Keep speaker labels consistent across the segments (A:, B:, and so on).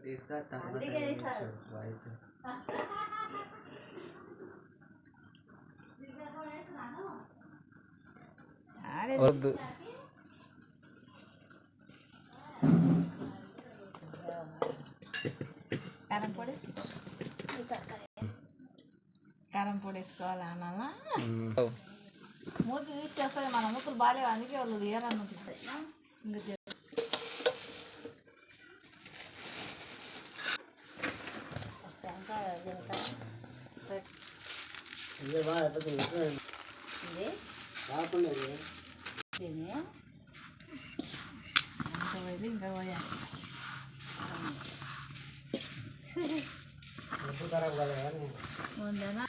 A: इसका वाइस और
B: కారం పొడి వేసుకోవాలా అన్న మూతి తీసి చేస్తుంది మన మూతులు బాగాలేవు అందుకే వాళ్ళు తీయరన్నది ఇంకా పోయా ముందేనా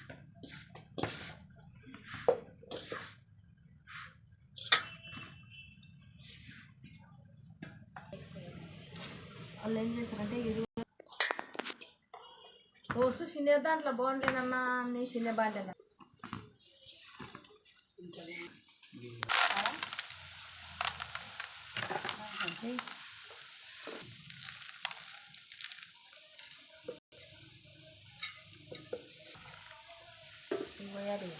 B: వాళ్ళు ఏం చేస్తారంటే ఇది రోజు చిన్న దాంట్లో బాగుండేనన్నా అన్ని చిన్న బాగుండేనా పోయాలి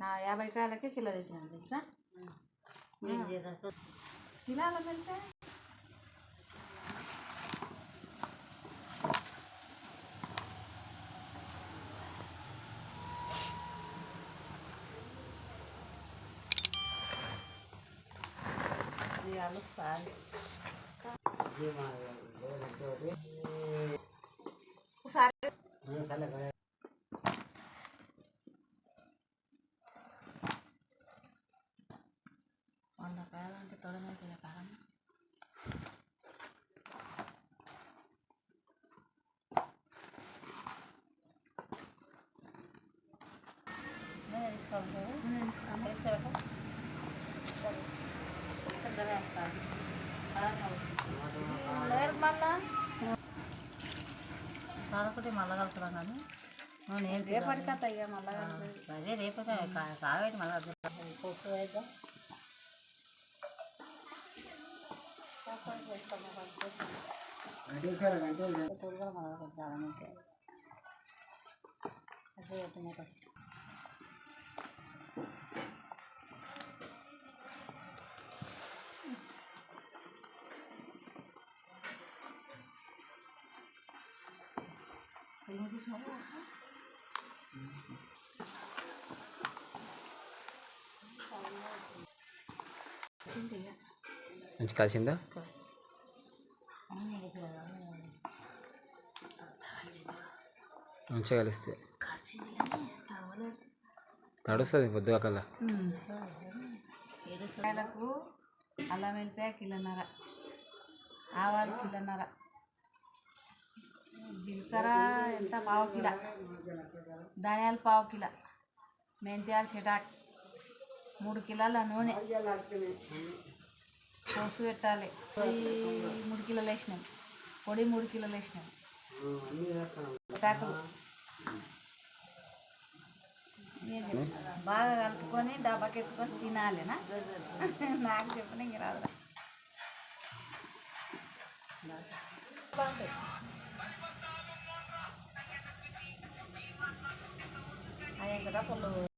B: నా 50 కాయలకి కిలో తెచ్చినాను తెలుసా కిలోల వెళ్తే సారీ వందకాయలంటే తొడమైతే కారం
C: సారొకటి మళ్ళా కలుపుతాం కానీ నేను
B: రేపటికి అయ్యా మళ్ళా
C: అదే రేపు కావేటి మళ్ళీ పొట్టు వేద్దాం తొడుగా మళ్ళీ కొంచెం అదే టమాటో
A: మంచి కాసిందా మంచిగా కలిస్తే తడుస్తుంది పొద్దుగా కల్లా
B: కాయలకు అల్లం వెల్లిపాయ కిలోన్నర ఆవాలు కిలోన్నర జీలకర్ర ఎంత పావు కిలో ధనియాలు పావు కిలో మెంతియాలు చిటాక్ 3 కిలోల నూనె పోసు పెట్టాలి పొడి 3 కిలోలు వేసినాం పొడి 3 కిలోలు వేసినాం చిటాకులు బాగా కలుపుకొని దెబ్బకి ఎత్తుకొని తినాలినా నాకు చెప్పిన ఇంక రాదు అయ్యా కదా పొల్లు